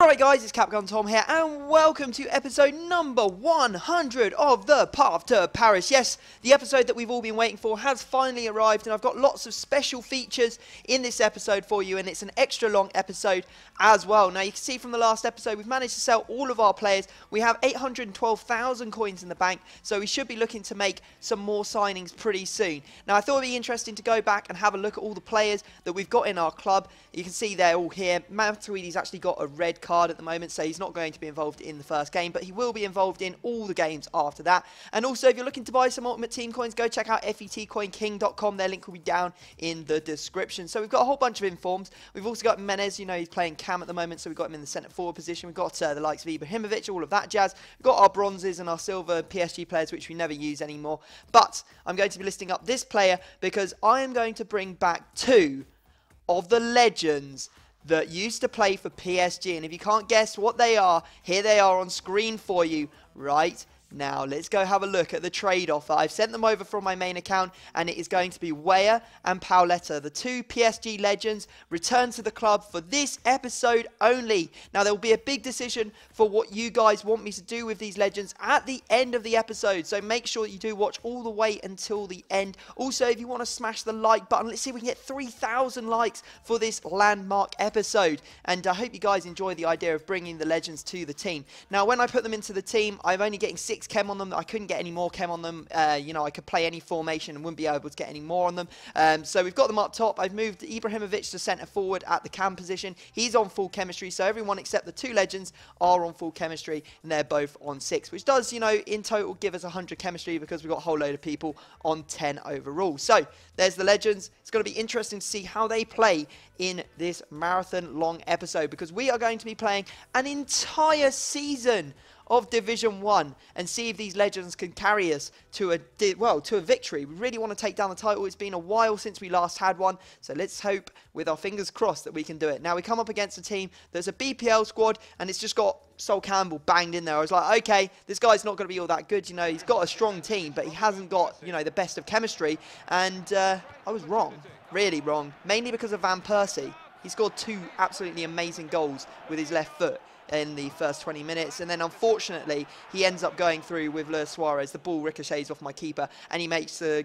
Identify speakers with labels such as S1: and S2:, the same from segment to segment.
S1: Alright guys, it's Capcom Tom here, and welcome to episode number 100 of the Path to Paris. Yes, the episode that we've all been waiting for has finally arrived, and I've got lots of special features in this episode for you, and it's an extra long episode as well. Now you can see from the last episode, we've managed to sell all of our players. We have 812,000 coins in the bank, so we should be looking to make some more signings pretty soon. Now I thought it'd be interesting to go back and have a look at all the players that we've got in our club. You can see they're all here. Matuidi's actually got a red card at the moment, so he's not going to be involved in the first game, but he will be involved in all the games after that. And also, if you're looking to buy some Ultimate Team coins, go check out FETcoinking.com. Their link will be down in the description. So we've got a whole bunch of informs. We've also got Menez, you know, he's playing cam at the moment, so we've got him in the centre forward position. We've got the likes of Ibrahimovic, all of that jazz. We've got our bronzes and our silver PSG players, which we never use anymore. But I'm going to be listing up this player because I am going to bring back two of the legends that used to play for PSG. And if you can't guess what they are, here they are on screen for you right now. Let's go have a look at the trade offer. I've sent them over from my main account, and it is going to be Weah and Pauletta, the two PSG legends, return to the club for this episode only. Now there will be a big decision for what you guys want me to do with these legends at the end of the episode, so make sure you do watch all the way until the end. Also, if you want to smash the like button, let's see if we can get 3,000 likes for this landmark episode, and I hope you guys enjoy the idea of bringing the legends to the team. Now when I put them into the team, I'm only getting 6 chem on them. I couldn't get any more chem on them. You know, I could play any formation and wouldn't be able to get any more on them. So we've got them up top. I've moved Ibrahimovic to centre forward at the cam position. He's on full chemistry, so everyone except the two legends are on full chemistry, and they're both on 6, which does, you know, in total give us 100 chemistry because we've got a whole load of people on 10 overall. So there's the legends. It's going to be interesting to see how they play in this marathon long episode, because we are going to be playing an entire season of Division 1 and see if these legends can carry us to a victory. We really want to take down the title. It's been a while since we last had one, so let's hope with our fingers crossed that we can do it. Now we come up against a team that's a BPL squad, and it's just got Sol Campbell banged in there. I was like, okay, this guy's not going to be all that good. You know, he's got a strong team, but he hasn't got, you know, the best of chemistry. And I was wrong, really wrong, mainly because of Van Persie. He scored 2 absolutely amazing goals with his left foot in the first 20 minutes, and then unfortunately he ends up going through with Luis Suarez. The ball ricochets off my keeper, and he makes a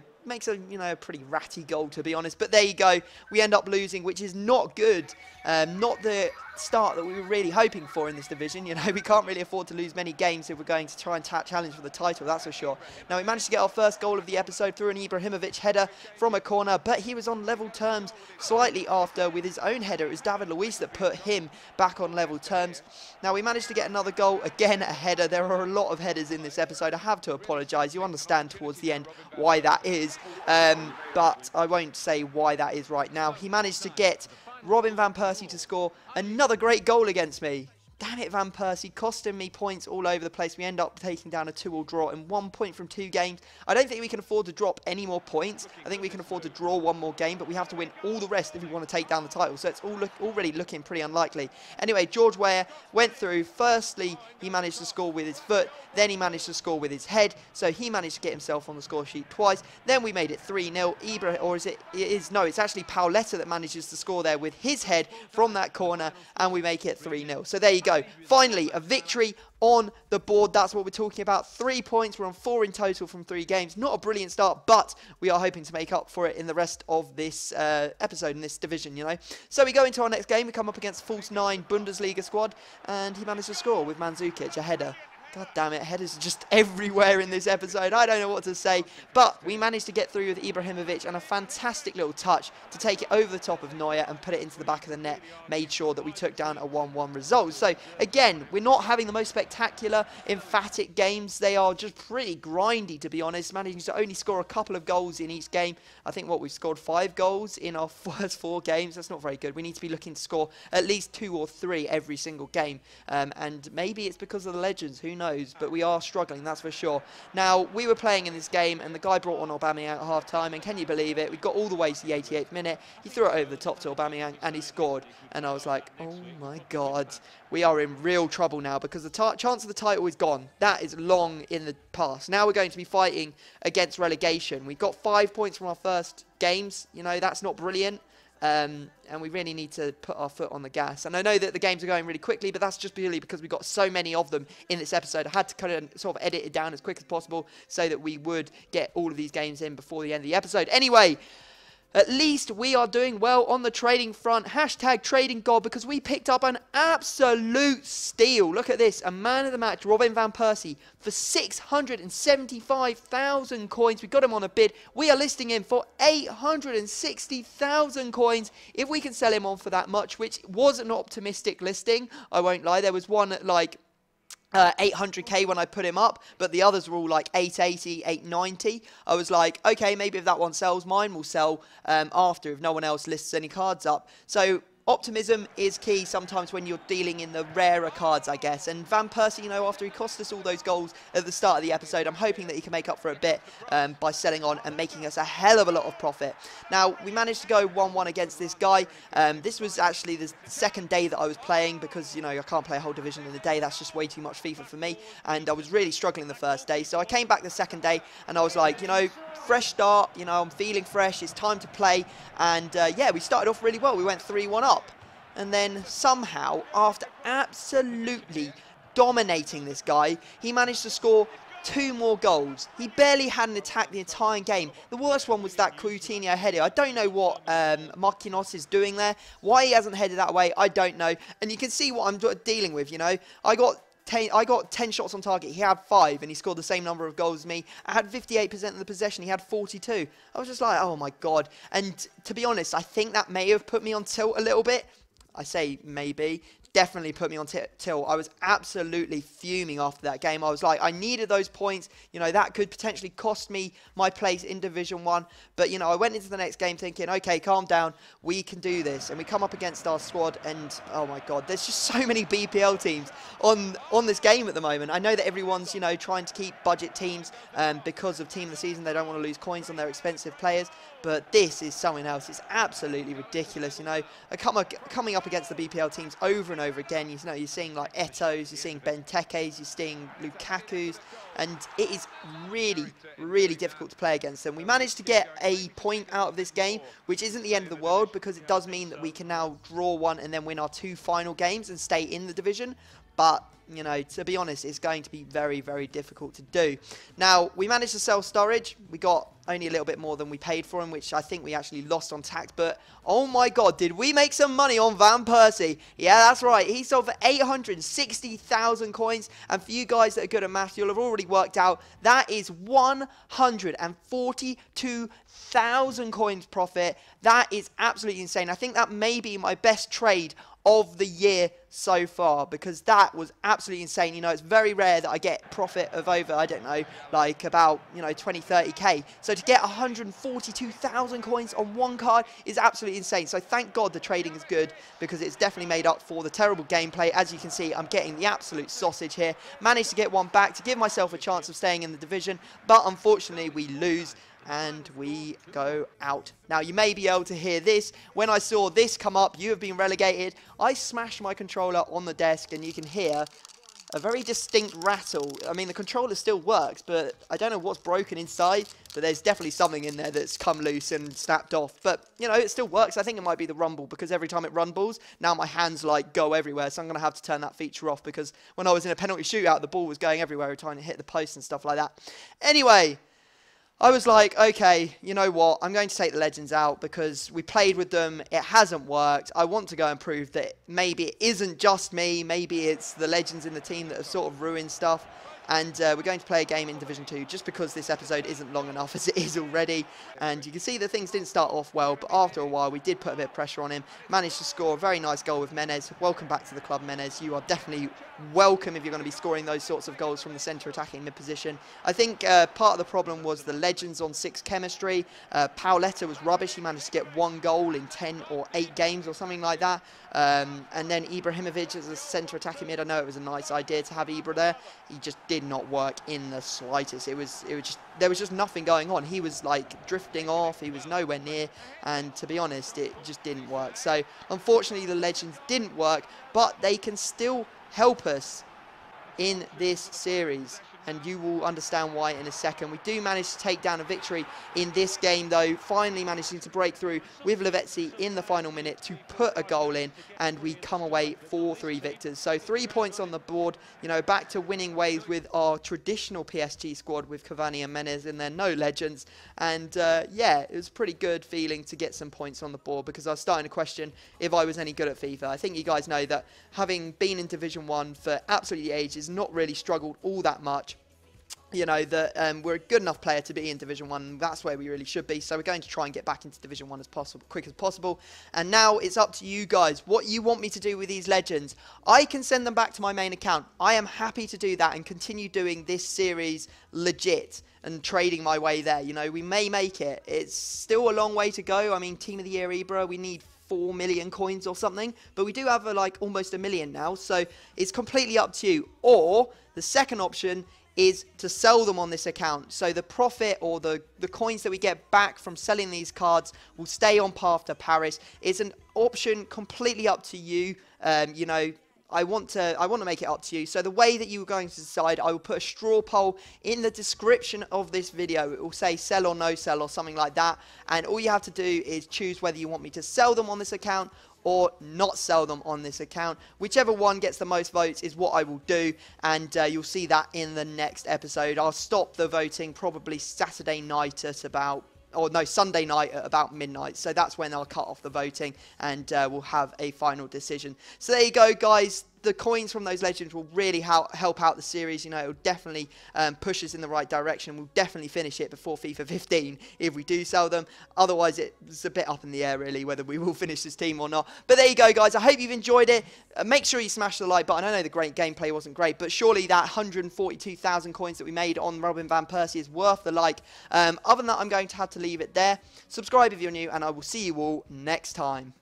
S1: you know, pretty ratty goal, to be honest. But there you go, we end up losing, which is not good. Not the start that we were really hoping for in this division. You know, we can't really afford to lose many games if we're going to try and challenge for the title, that's for sure. Now we managed to get our first goal of the episode through an Ibrahimovic header from a corner, but he was on level terms slightly after with his own header. It was David Luiz that put him back on level terms. Now we managed to get another goal, again a header. There are a lot of headers in this episode. I have to apologise. You understand towards the end why that is, but I won't say why that is right now. He managed to get Robin Van Persie to score another great goal against me. Damn it, Van Persie, costing me points all over the place. We end up taking down a 2-2 draw and 1 point from 2 games. I don't think we can afford to drop any more points. I think we can afford to draw one more game, but we have to win all the rest if we want to take down the title. So it's already looking pretty unlikely. Anyway, George Weah went through. Firstly, he managed to score with his foot. Then he managed to score with his head. So he managed to get himself on the score sheet twice. Then we made it 3-0. No, it's actually Pauletta that manages to score there with his head from that corner, and we make it 3-0. So there you go. Finally, a victory on the board. That's what we're talking about. 3 points. We're on 4 in total from 3 games. Not a brilliant start, but we are hoping to make up for it in the rest of this episode, in this division, you know. So we go into our next game. We come up against False 9 Bundesliga squad, and he managed to score with Mandzukic, a header. God damn it, headers are just everywhere in this episode. I don't know what to say. But we managed to get through with Ibrahimovic, and a fantastic little touch to take it over the top of Neuer and put it into the back of the net. Made sure that we took down a 1-1 result. So, again, we're not having the most spectacular, emphatic games. They are just pretty grindy, to be honest. Managing to only score a couple of goals in each game. I think, we've scored 5 goals in our first 4 games. That's not very good. We need to be looking to score at least 2 or 3 every single game. And maybe it's because of the legends. Who knows, but we are struggling, that's for sure. Now, we were playing in this game, and the guy brought on Aubameyang at half-time, and can you believe it? We got all the way to the 88th minute. He threw it over the top to Aubameyang, and he scored. And I was like, oh my God, we are in real trouble now, because the chance of the title is gone. That is long in the past. Now we're going to be fighting against relegation. We've got 5 points from our first games. You know, that's not brilliant. and we really need to put our foot on the gas. And I know that the games are going really quickly, but that's just purely because we've got so many of them in this episode. I had to kind of sort of edit it down as quick as possible so that we would get all of these games in before the end of the episode. Anyway, at least we are doing well on the trading front. Hashtag trading god, because we picked up an absolute steal. Look at this. A man of the match, Robin van Persie, for 675,000 coins. We got him on a bid. We are listing him for 860,000 coins. If we can sell him on for that much, which was an optimistic listing, I won't lie. There was one at like 800k when I put him up, but the others were all like 880, 890. I was like, okay, maybe if that one sells, mine will sell after if no one else lists any cards up. So optimism is key sometimes when you're dealing in the rarer cards, I guess. And Van Persie, you know, after he cost us all those goals at the start of the episode, I'm hoping that he can make up for a bit by selling on and making us a hell of a lot of profit. Now, we managed to go 1-1 against this guy. This was actually the second day that I was playing because, you know, I can't play a whole division in a day. That's just way too much FIFA for me. And I was really struggling the first day. So I came back the second day and I was like, you know, fresh start, you know, I'm feeling fresh, it's time to play, and yeah, we started off really well. We went 3-1 up, and then somehow, after absolutely dominating this guy, he managed to score 2 more goals. He barely had an attack the entire game. The worst one was that Coutinho header. I don't know what Marquinhos is doing there. Why he hasn't headed that way, I don't know. And you can see what I'm dealing with, you know. I got 10 shots on target. He had 5, and he scored the same number of goals as me. I had 58% of the possession. He had 42. I was just like, oh my god. And to be honest, I think that may have put me on tilt a little bit. I say maybe. Definitely put me on tilt. I was absolutely fuming after that game. I was like, I needed those points. You know, that could potentially cost me my place in Division 1. But, you know, I went into the next game thinking, okay, calm down. We can do this. And we come up against our squad and, oh my God, there's just so many BPL teams on this game at the moment. I know that everyone's, you know, trying to keep budget teams because of Team of the Season. They don't want to lose coins on their expensive players. But this is something else. It's absolutely ridiculous, you know. Coming up against the BPL teams over and over again, you know, you're seeing like Eto's, you're seeing Benteke's, you're seeing Lukaku's, and it is really, really difficult to play against them. We managed to get a point out of this game, which isn't the end of the world because it does mean that we can now draw 1 and then win our 2 final games and stay in the division. But, you know, to be honest, it's going to be very, very difficult to do. Now, we managed to sell Sturridge. We got only a little bit more than we paid for him, which I think we actually lost on tax. But, oh my God, did we make some money on Van Persie? Yeah, that's right. He sold for 860,000 coins. And for you guys that are good at math, you'll have already worked out that is 142,000 coins profit. That is absolutely insane. I think that may be my best trade of the year so far, because that was absolutely insane. You know, it's very rare that I get profit of over, I don't know, like about, you know, 20, 30k. So to get 142,000 coins on one card is absolutely insane. So thank God the trading is good, because it's definitely made up for the terrible gameplay. As you can see, I'm getting the absolute sausage here. Managed to get one back to give myself a chance of staying in the division, but unfortunately we lose and we go out. Now, you may be able to hear this. When I saw this come up, you have been relegated, I smashed my controller on the desk and you can hear a very distinct rattle. I mean, the controller still works, but I don't know what's broken inside, but there's definitely something in there that's come loose and snapped off. But, you know, it still works. I think it might be the rumble, because every time it rumbles, now my hands, like, go everywhere. So I'm going to have to turn that feature off, because when I was in a penalty shootout, the ball was going everywhere, trying to hit the post and stuff like that. Anyway, I was like, okay, you know what, I'm going to take the Legends out because we played with them, it hasn't worked. I want to go and prove that maybe it isn't just me, maybe it's the Legends in the team that have sort of ruined stuff. And we're going to play a game in Division 2 just because this episode isn't long enough as it is already. And you can see that things didn't start off well, but after a while we did put a bit of pressure on him. Managed to score a very nice goal with Menez. Welcome back to the club, Menez. You are definitely welcome if you're going to be scoring those sorts of goals from the centre attacking mid position. I think part of the problem was the Legends on 6 chemistry. Paoletta was rubbish. He managed to get 1 goal in 10 or 8 games or something like that. And then Ibrahimovic as a centre attacking mid. I know it was a nice idea to have Ibra there. He just did not work in the slightest. There was just nothing going on. He was like drifting off. He was nowhere near. And to be honest, it just didn't work. So unfortunately, the Legends didn't work, but they can still help us in this series. and you will understand why in a second. We do manage to take down a victory in this game, though, finally managing to break through with Lavezzi in the final minute to put a goal in, and we come away 4-3 victors. So 3 points on the board, you know, back to winning ways with our traditional PSG squad with Cavani and Menez in there, no legends. And yeah, it was a pretty good feeling to get some points on the board, because I was starting to question if I was any good at FIFA. I think you guys know that having been in Division 1 for absolutely ages, not really struggled all that much. You know, that we're a good enough player to be in Division 1. That's where we really should be. So we're going to try and get back into Division 1 as quick as possible. And now it's up to you guys. What you want me to do with these legends. I can send them back to my main account. I am happy to do that and continue doing this series legit and trading my way there. You know, we may make it. It's still a long way to go. I mean, Team of the Year Ibra, we need 4 million coins or something, but we do have like almost 1 million now, so it's completely up to you. Or the second option is to sell them on this account. So the profit or the coins that we get back from selling these cards will stay on Path to Paris. It's an option completely up to you. You know, I want to make it up to you. So the way that you are going to decide, I will put a straw poll in the description of this video. It will say sell or no sell or something like that. And all you have to do is choose whether you want me to sell them on this account or not sell them on this account. Whichever one gets the most votes is what I will do, and you'll see that in the next episode. I'll stop the voting probably Saturday night at about, or no, Sunday night at about midnight. So that's when I'll cut off the voting, and we'll have a final decision. So there you go, guys. The coins from those legends will really help out the series. You know, it will definitely push us in the right direction. We'll definitely finish it before FIFA 15 if we do sell them. Otherwise, it's a bit up in the air, really, whether we will finish this team or not. But there you go, guys. I hope you've enjoyed it. Make sure you smash the like button. I know the great gameplay wasn't great, but surely that 142,000 coins that we made on Robin Van Persie is worth the like. Other than that, I'm going to have to leave it there. Subscribe if you're new, and I will see you all next time.